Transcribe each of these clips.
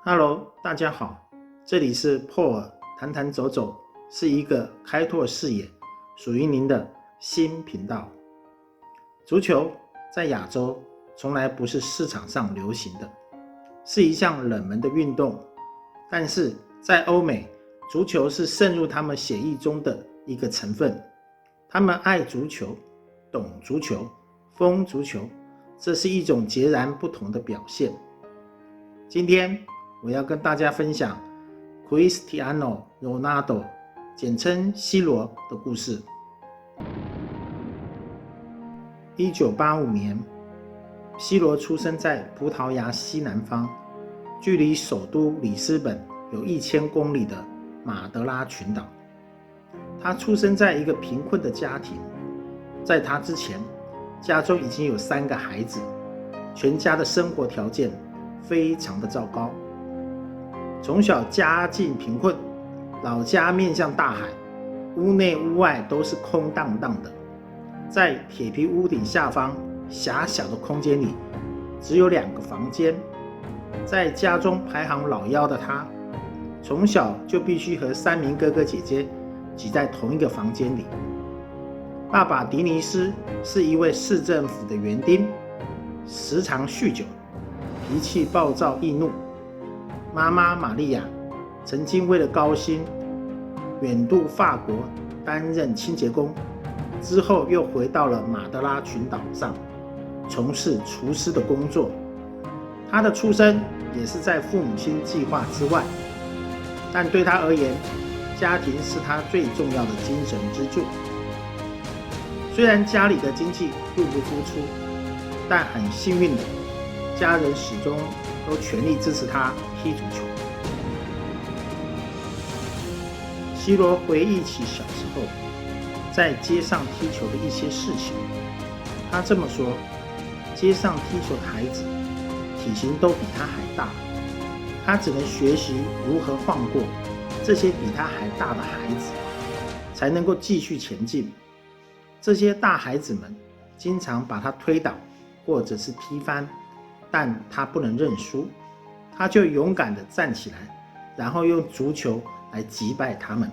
Hello，大家好，这里是破尔谈谈走走，是一个开拓视野、属于您的新频道。足球在亚洲从来不是市场上流行的，是一项冷门的运动，但是在欧美，足球是渗入他们血液中的一个成分。他们爱足球，懂足球，疯足球，这是一种截然不同的表现。今天我要跟大家分享 Cristiano Ronaldo 简称 C 罗的故事。1985年 C 罗出生在葡萄牙西南方，距离首都里斯本有1000公里的马德拉群岛。他出生在一个贫困的家庭，在他之前，家中已经有3个孩子，全家的生活条件非常的糟糕。从小家境贫困，老家面向大海，屋内屋外都是空荡荡的。在铁皮屋顶下方狭小的空间里，只有2个房间。在家中排行老幺的他，从小就必须和3名哥哥姐姐挤在同一个房间里。爸爸迪尼斯是一位市政府的园丁，时常酗酒，脾气暴躁易怒。妈妈玛利亚曾经为了高薪远渡法国担任清洁工，之后又回到了马德拉群岛上从事厨师的工作。她的出生也是在父母亲计划之外，但对她而言，家庭是她最重要的精神支柱。虽然家里的经济入不敷出，但很幸运的，家人始终都全力支持他踢足球。C 罗回忆起小时候在街上踢球的一些事情，他这么说：街上踢球的孩子体型都比他还大，他只能学习如何晃过这些比他还大的孩子，才能够继续前进。这些大孩子们经常把他推倒或者是踢翻，但他不能认输，他就勇敢地站起来，然后用足球来击败他们。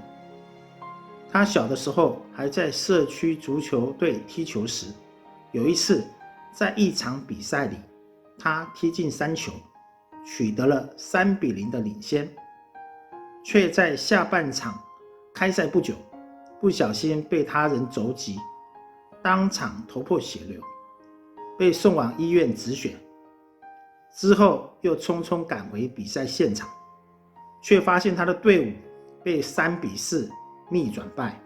他小的时候还在社区足球队踢球时，有一次在一场比赛里，他踢进3球，取得了3-0的领先，却在下半场开赛不久，不小心被他人肘击，当场头破血流，被送往医院止血。之后又匆匆赶回比赛现场，却发现他的队伍被3-4逆转败。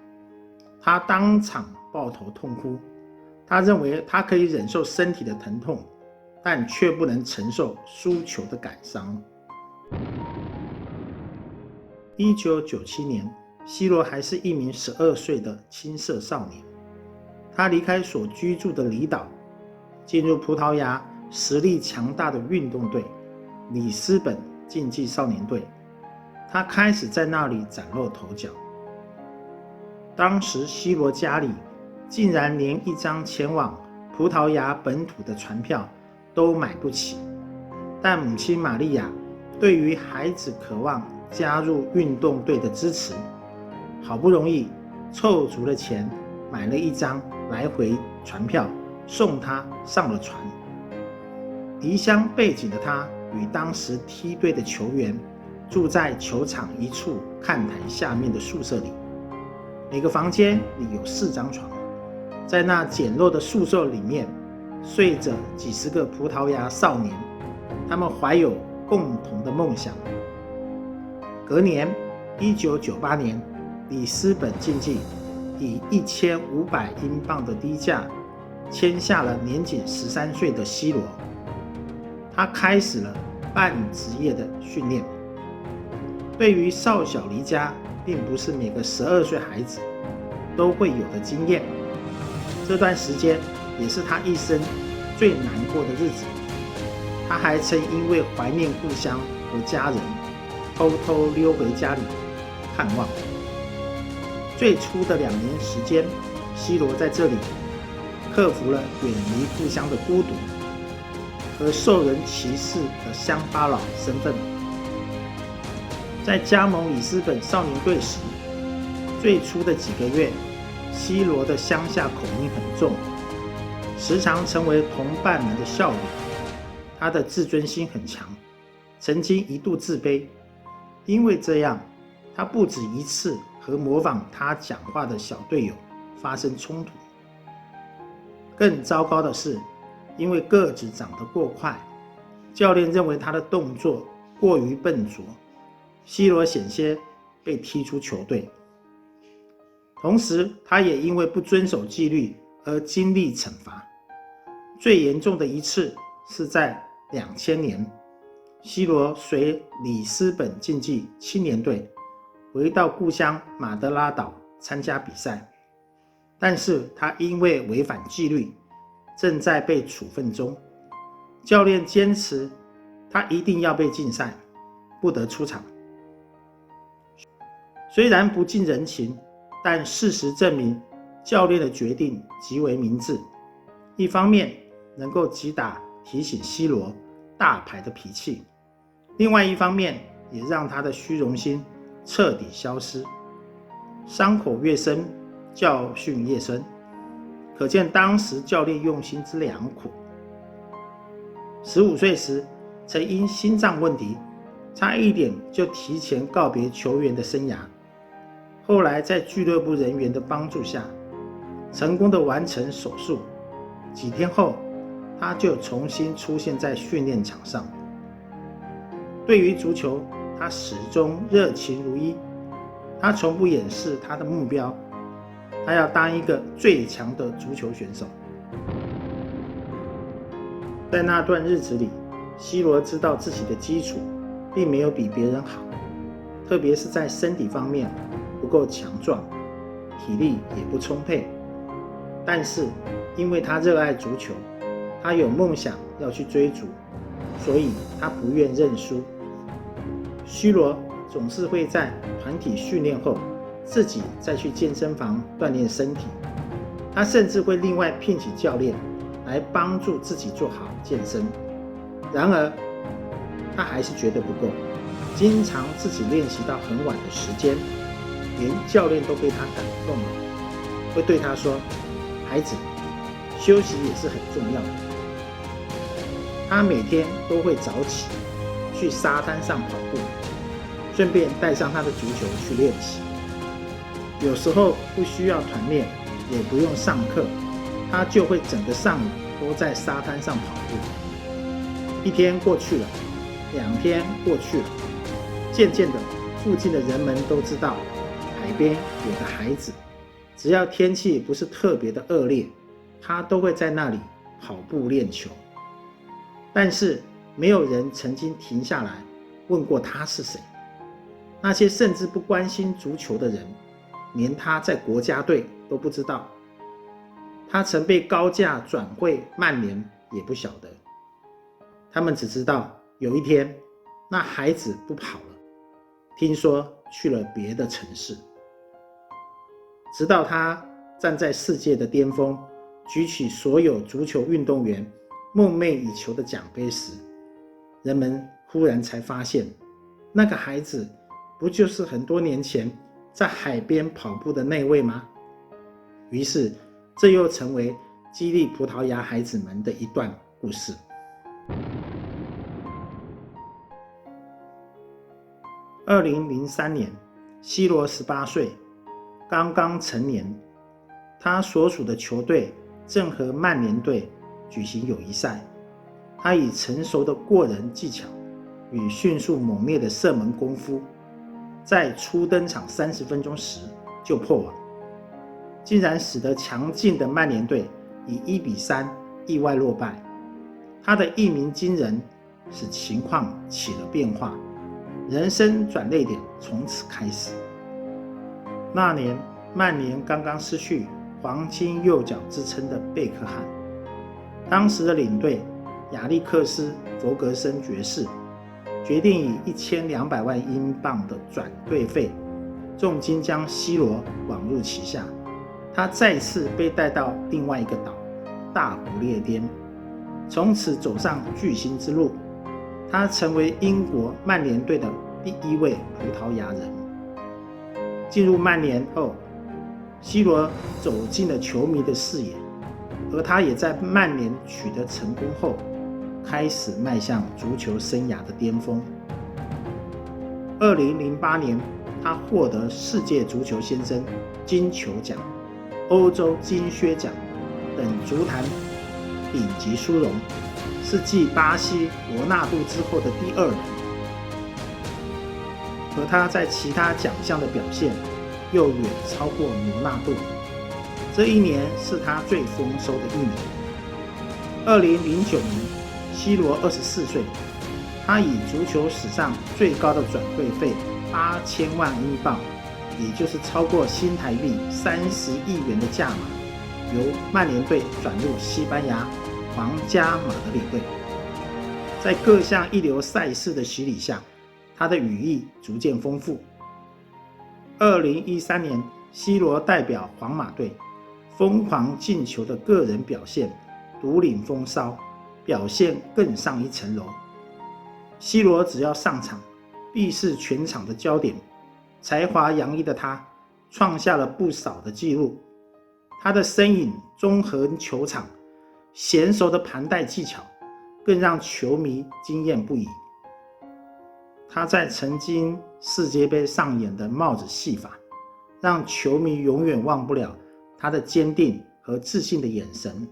他当场抱头痛哭，他认为他可以忍受身体的疼痛，但却不能承受输球的感伤。1997年 C 罗还是一名12岁的青涩少年，他离开所居住的离岛，进入葡萄牙实力强大的运动队里斯本竞技少年队，他开始在那里崭露头角。当时 C 罗家里竟然连一张前往葡萄牙本土的船票都买不起，但母亲玛利亚对于孩子渴望加入运动队的支持，好不容易凑足了钱，买了一张来回船票送他上了船。离乡背井的他与当时梯队的球员住在球场一处看台下面的宿舍里，每个房间里有4张床，在那简陋的宿舍里面睡着几十个葡萄牙少年，他们怀有共同的梦想。隔年1998年，里斯本竞技以1500英镑的低价签下了年仅13岁的 C 罗。他开始了半职业的训练。对于少小离家并不是每个12岁孩子都会有的经验，这段时间也是他一生最难过的日子。他还曾因为怀念故乡和家人，偷偷溜回家里看望。最初的2年时间，C 罗在这里克服了远离故乡的孤独和受人歧视的乡巴佬身份，在加盟里斯本少年队时，最初的几个月，C罗的乡下口音很重，时常成为同伴们的笑柄。他的自尊心很强，曾经一度自卑，因为这样，他不止一次和模仿他讲话的小队友发生冲突。更糟糕的是，因为个子长得过快，教练认为他的动作过于笨拙，C罗险些被踢出球队。同时，他也因为不遵守纪律而经历惩罚。最严重的一次是在2000年，C罗随里斯本竞技青年队回到故乡马德拉岛参加比赛，但是他因为违反纪律，正在被处分中。教练坚持他一定要被禁赛，不得出场。虽然不近人情，但事实证明教练的决定极为明智。一方面能够击打提醒C罗大牌的脾气，另外一方面也让他的虚荣心彻底消失。伤口越深，教训越深，可见当时教练用心之良苦。15岁时，曾因心脏问题，差一点就提前告别球员的生涯。后来在俱乐部人员的帮助下，成功的完成手术。几天后，他就重新出现在训练场上。对于足球，他始终热情如一。他从不掩饰他的目标，他要当一个最强的足球选手。在那段日子里，C罗知道自己的基础并没有比别人好，特别是在身体方面不够强壮，体力也不充沛。但是因为他热爱足球，他有梦想要去追逐，所以他不愿认输。C罗总是会在团体训练后自己再去健身房锻炼身体，他甚至会另外聘请教练来帮助自己做好健身。然而他还是觉得不够，经常自己练习到很晚的时间，连教练都被他感动了，会对他说：孩子，休息也是很重要的。他每天都会早起去沙滩上跑步，顺便带上他的足球去练习。有时候不需要团练，也不用上课，他就会整个上午都在沙滩上跑步。1天过去了，2天过去了，渐渐的，附近的人们都知道海边有个孩子，只要天气不是特别的恶劣，他都会在那里跑步练球。但是没有人曾经停下来问过他是谁。那些甚至不关心足球的人，连他在国家队都不知道。他曾被高价转会曼联也不晓得。他们只知道有一天那孩子不跑了，听说去了别的城市。直到他站在世界的巅峰，举起所有足球运动员梦寐以求的奖杯时，人们忽然才发现，那个孩子不就是很多年前在海边跑步的那位吗？于是这又成为激励葡萄牙孩子们的一段故事。2003年，C罗18岁，刚刚成年。他所属的球队正和曼联队举行友谊赛，他以成熟的过人技巧与迅速猛烈的射门功夫，在初登场30分钟时就破网，竟然使得强劲的曼联队以1-3意外落败。他的一鸣惊人使情况起了变化，人生转捩点从此开始。那年曼联刚刚失去黄金右脚之称的贝克汉，当时的领队亚历克斯·弗格森爵士决定以1200万英镑的转队费，重金将 C 罗网入旗下。他再次被带到另外一个岛大不列颠，从此走上巨星之路。他成为英国曼联队的第一位葡萄牙人。进入曼联后，C 罗走进了球迷的视野，而他也在曼联取得成功后，开始迈向足球生涯的巅峰。2008年，他获得世界足球先生金球奖、欧洲金靴奖等足坛顶级殊荣，是继巴西罗纳度之后的第2人。而他在其他奖项的表现又远超过罗纳度。这一年是他最丰收的一年。2009年，C 罗24岁，他以足球史上最高的转会费8000万英镑，也就是超过新台币30亿元的价码，由曼联队转入西班牙皇家马德里队。在各项一流赛事的洗礼下，他的羽翼逐渐丰富。2013年，C 罗代表皇马队疯狂进球的个人表现独领风骚，表现更上一层楼。C 罗只要上场，必是全场的焦点。才华洋溢的他，创下了不少的纪录。他的身影综合球场，娴熟的盘带技巧，更让球迷惊艳不已。他在曾经世界杯上演的帽子戏法，让球迷永远忘不了他的坚定和自信的眼神。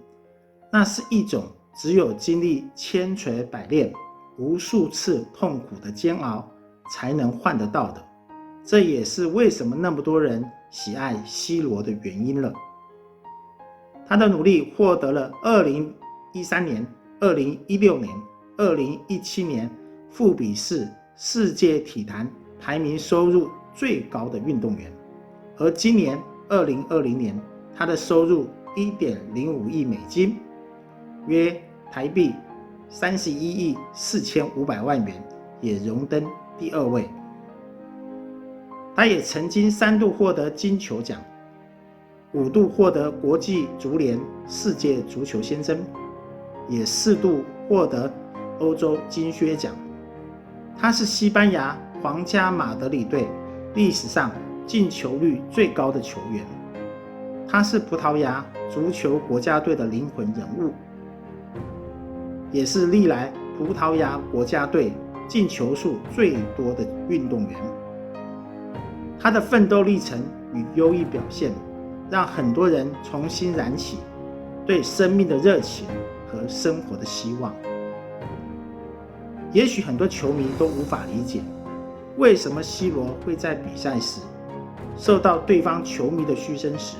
那是一种只有经历千锤百炼、无数次痛苦的煎熬才能换得到的。这也是为什么那么多人喜爱 C 罗的原因了。他的努力获得了2013年、2016年、2017年富比士世界体坛排名收入最高的运动员，而今年2020年，他的收入1.05亿美金，约台币31亿4500万元，也荣登第2位。他也曾经3度获得金球奖，5度获得国际足联世界足球先生，也4度获得欧洲金靴奖。他是西班牙皇家马德里队历史上进球率最高的球员，他是葡萄牙足球国家队的灵魂人物，也是历来葡萄牙国家队进球数最多的运动员。他的奋斗历程与优异表现，让很多人重新燃起对生命的热情和生活的希望。也许很多球迷都无法理解，为什么 C 罗会在比赛时受到对方球迷的嘘声时，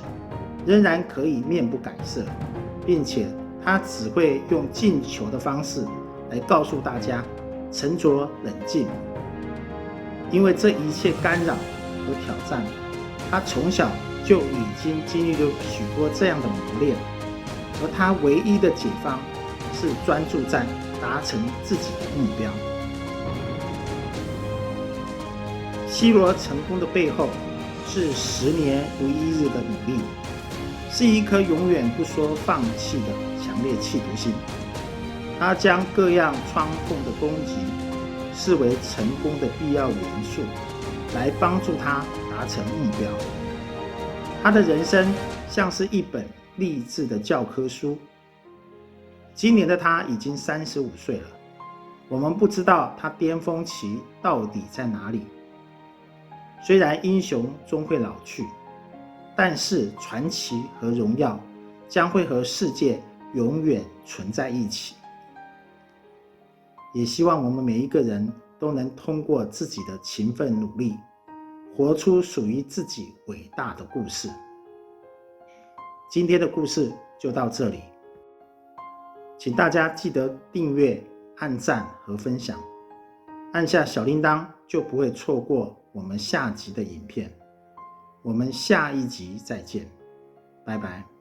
仍然可以面不改色，并且他只会用进球的方式来告诉大家沉着冷静。因为这一切干扰和挑战，他从小就已经经历了许多这样的磨练，而他唯一的解方是专注在达成自己的目标。C 罗成功的背后是10年如一日的努力，是一颗永远不说放弃的强烈企图心。他将各样窗缝的攻击视为成功的必要元素，来帮助他达成目标。他的人生像是一本励志的教科书。今年的他已经35岁了，我们不知道他巅峰期到底在哪里。虽然英雄终会老去，但是传奇和荣耀将会和世界永远存在一起。也希望我们每一个人都能通过自己的勤奋努力，活出属于自己伟大的故事。今天的故事就到这里，请大家记得订阅、按赞和分享，按下小铃铛就不会错过我们下集的影片。我们下一集再见，拜拜。